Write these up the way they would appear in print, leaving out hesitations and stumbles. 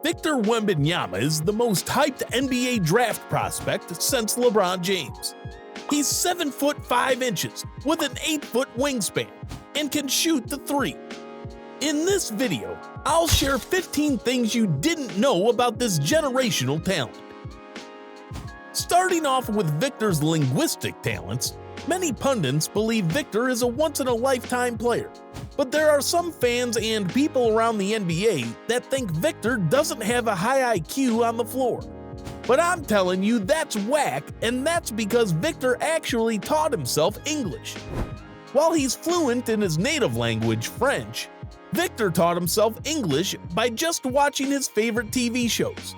Victor Wembanyama is the most hyped NBA draft prospect since LeBron James. He's 7 foot 5 inches with an 8-foot wingspan and can shoot the three. In this video, I'll share 15 things you didn't know about this generational talent. Starting off with Victor's linguistic talents, many pundits believe Victor is a once-in-a-lifetime player, but there are some fans and people around the NBA that think Victor doesn't have a high IQ on the floor. But I'm telling you that's whack, and that's because Victor actually taught himself English. While he's fluent in his native language, French, Victor taught himself English by just watching his favorite TV shows.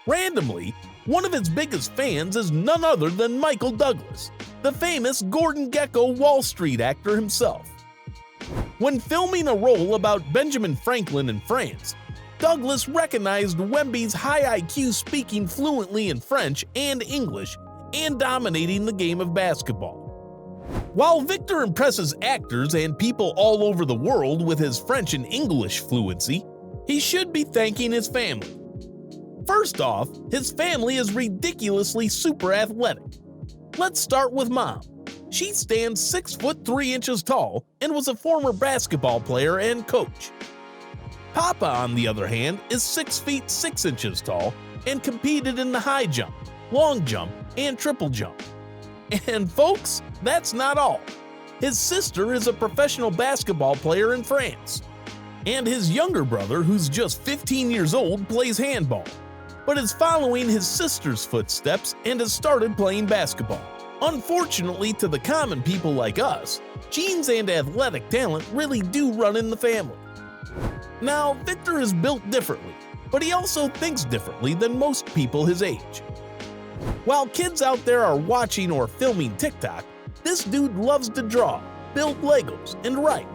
Randomly, one of his biggest fans is none other than Michael Douglas, the famous Gordon Gekko Wall Street actor himself. When filming a role about Benjamin Franklin in France, Douglas recognized Wemby's high IQ speaking fluently in French and English and dominating the game of basketball. While Victor impresses actors and people all over the world with his French and English fluency, he should be thanking his family. First off, his family is ridiculously super athletic. Let's start with Mom. She stands 6 foot 3 inches tall and was a former basketball player and coach. Papa, on the other hand, is 6 feet 6 inches tall and competed in the high jump, long jump, and triple jump. And folks, that's not all. His sister is a professional basketball player in France. And his younger brother, who's just 15 years old, plays handball, but is following his sister's footsteps and has started playing basketball. Unfortunately, to the common people like us, genes and athletic talent really do run in the family. Now, Victor is built differently, but he also thinks differently than most people his age. While kids out there are watching or filming TikTok, this dude loves to draw, build Legos, and write.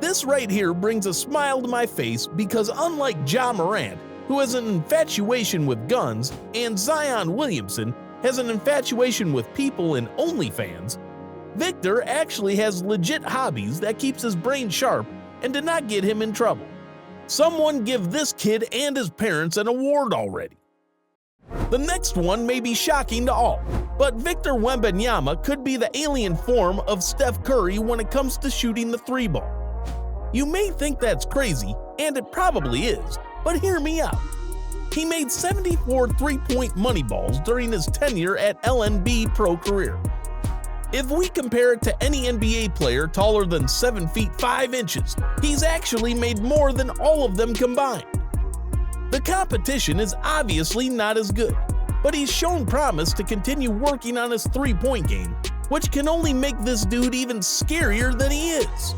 This right here brings a smile to my face because unlike Ja Morant, who has an infatuation with guns, and Zion Williamson has an infatuation with people and OnlyFans, Victor actually has legit hobbies that keeps his brain sharp and did not get him in trouble. Someone give this kid and his parents an award already. The next one may be shocking to all, but Victor Wembanyama could be the alien form of Steph Curry when it comes to shooting the three ball. You may think that's crazy, and it probably is, but hear me out. He made 74 three-point money balls during his tenure at LNB pro career. If we compare it to any NBA player taller than 7 feet 5 inches, he's actually made more than all of them combined. The competition is obviously not as good, but he's shown promise to continue working on his three-point game, which can only make this dude even scarier than he is.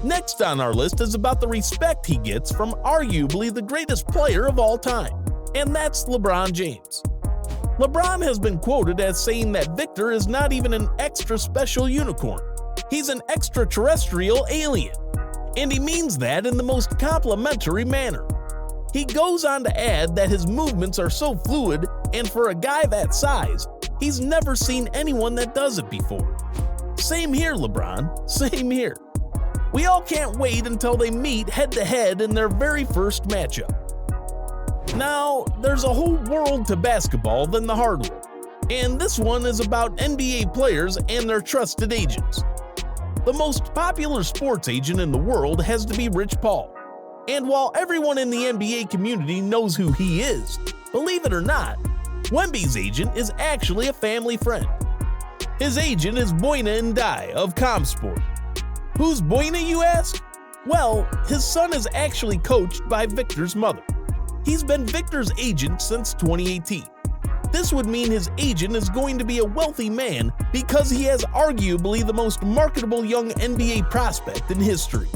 Next on our list is about the respect he gets from arguably the greatest player of all time, and that's LeBron James. LeBron has been quoted as saying that Victor is not even an extra special unicorn. He's an extraterrestrial alien, and he means that in the most complimentary manner. He goes on to add that his movements are so fluid, and for a guy that size, he's never seen anyone that does it before. Same here, LeBron, same here. We all can't wait until they meet head-to-head in their very first matchup. Now, there's a whole world to basketball than the hardware, and this one is about NBA players and their trusted agents. The most popular sports agent in the world has to be Rich Paul. And while everyone in the NBA community knows who he is, believe it or not, Wemby's agent is actually a family friend. His agent is Boyna Ndiaye of ComSport. Who's Boyna, you ask? Well, his son is actually coached by Victor's mother. He's been Victor's agent since 2018. This would mean his agent is going to be a wealthy man because he has arguably the most marketable young NBA prospect in history.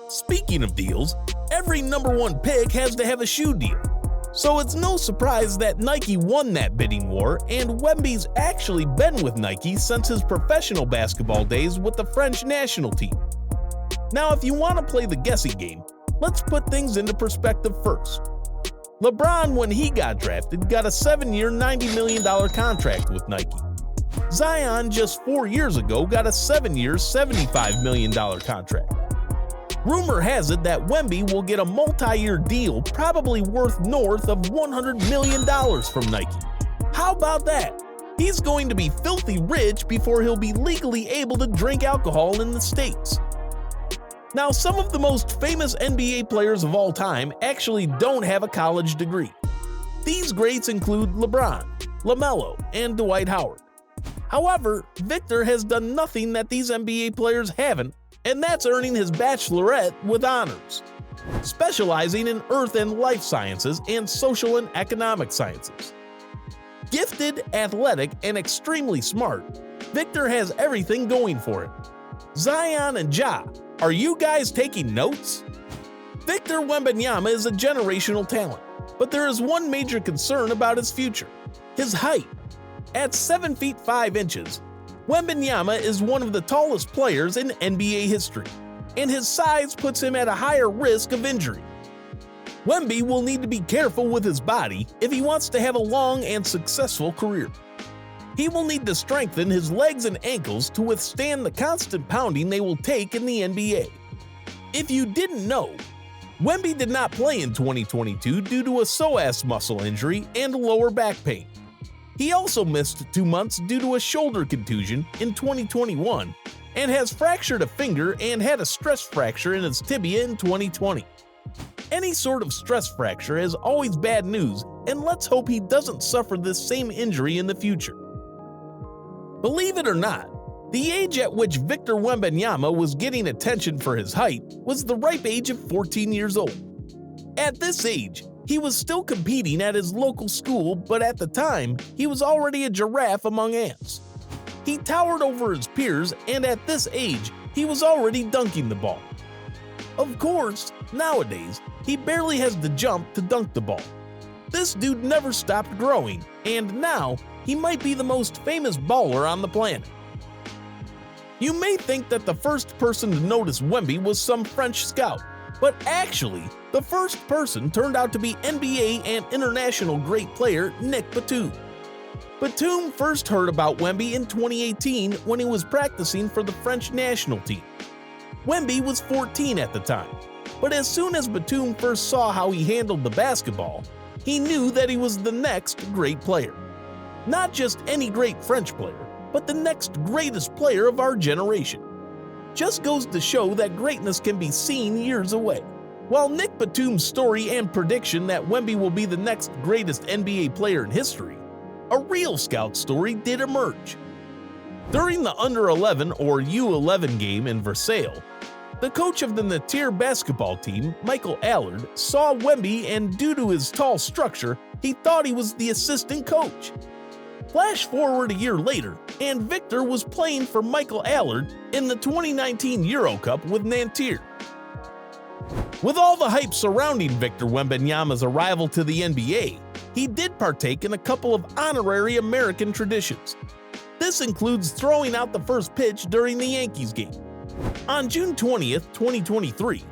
Speaking of deals, every #1 pick has to have a shoe deal. So it's no surprise that Nike won that bidding war, and Wemby's actually been with Nike since his professional basketball days with the French national team. Now, if you want to play the guessing game, let's put things into perspective first. LeBron, when he got drafted, got a 7-year, $90 million contract with Nike. Zion, just 4 years ago, got a 7-year, $75 million contract. Rumor has it that Wemby will get a multi-year deal probably worth north of $100 million from Nike. How about that? He's going to be filthy rich before he'll be legally able to drink alcohol in the States. Now, some of the most famous NBA players of all time actually don't have a college degree. These greats include LeBron, LaMelo, and Dwight Howard. However, Victor has done nothing that these NBA players haven't, and that's earning his bachelorette with honors. Specializing in earth and life sciences and social and economic sciences. Gifted, athletic, and extremely smart, Victor has everything going for him. Zion and Ja, are you guys taking notes? Victor Wembanyama is a generational talent, but there is one major concern about his future: his height. At 7 feet 5 inches, Wembanyama is one of the tallest players in NBA history, and his size puts him at a higher risk of injury. Wemby will need to be careful with his body if he wants to have a long and successful career. He will need to strengthen his legs and ankles to withstand the constant pounding they will take in the NBA. If you didn't know, Wemby did not play in 2022 due to a psoas muscle injury and lower back pain. He also missed 2 months due to a shoulder contusion in 2021 and has fractured a finger and had a stress fracture in his tibia in 2020. Any sort of stress fracture is always bad news, and let's hope he doesn't suffer this same injury in the future. Believe it or not, the age at which Victor Wembanyama was getting attention for his height was the ripe age of 14 years old. At this age, he was still competing at his local school, but at the time, he was already a giraffe among ants. He towered over his peers, and at this age, he was already dunking the ball. Of course, nowadays, he barely has the jump to dunk the ball. This dude never stopped growing, and now he might be the most famous baller on the planet. You may think that the first person to notice Wemby was some French scout, but actually, the first person turned out to be NBA and international great player Nick Batum. Batum first heard about Wemby in 2018 when he was practicing for the French national team. Wemby was 14 at the time, but as soon as Batum first saw how he handled the basketball, he knew that he was the next great player. Not just any great French player, but the next greatest player of our generation. Just goes to show that greatness can be seen years away. While Nick Batum's story and prediction that Wemby will be the next greatest NBA player in history, a real scout story did emerge. During the Under-11 or U11 game in Versailles, the coach of the Natir basketball team, Michael Allard, saw Wemby, and due to his tall structure, he thought he was the assistant coach. Flash forward a year later, and Victor was playing for Michael Allard in the 2019 Euro Cup with Natir. With all the hype surrounding Victor Wembanyama's arrival to the NBA, he did partake in a couple of honorary American traditions. This includes throwing out the first pitch during the Yankees game. On June 20th, 2023,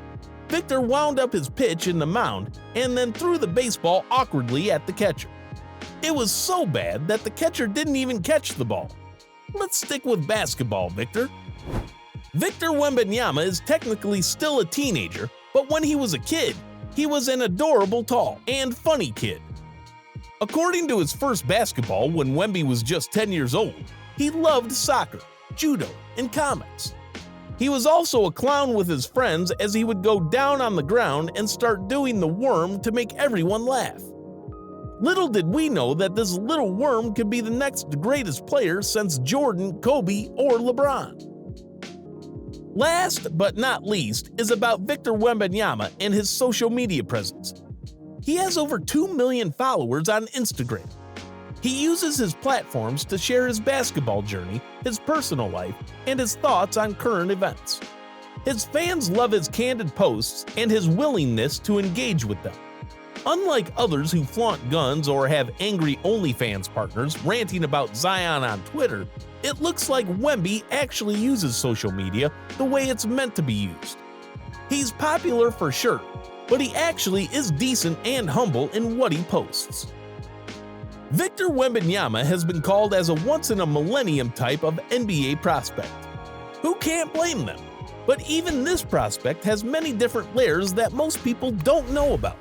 Victor wound up his pitch in the mound and then threw the baseball awkwardly at the catcher. It was so bad that the catcher didn't even catch the ball. Let's stick with basketball, Victor. Victor Wembanyama is technically still a teenager, but when he was a kid, he was an adorable, tall, and funny kid. According to his first basketball when Wemby was just 10 years old, he loved soccer, judo, and comics. He was also a clown with his friends as he would go down on the ground and start doing the worm to make everyone laugh. Little did we know that this little worm could be the next greatest player since Jordan, Kobe, or LeBron. Last but not least is about Victor Wembanyama and his social media presence. He has over 2 million followers on Instagram. He uses his platforms to share his basketball journey, his personal life, and his thoughts on current events. His fans love his candid posts and his willingness to engage with them. Unlike others who flaunt guns or have angry OnlyFans partners ranting about Zion on Twitter, it looks like Wemby actually uses social media the way it's meant to be used. He's popular for sure, but he actually is decent and humble in what he posts. Victor Wembanyama has been called as a once-in-a-millennium type of NBA prospect. Who can't blame them? But even this prospect has many different layers that most people don't know about.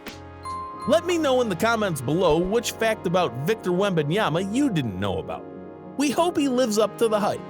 Let me know in the comments below which fact about Victor Wembanyama you didn't know about. We hope he lives up to the hype.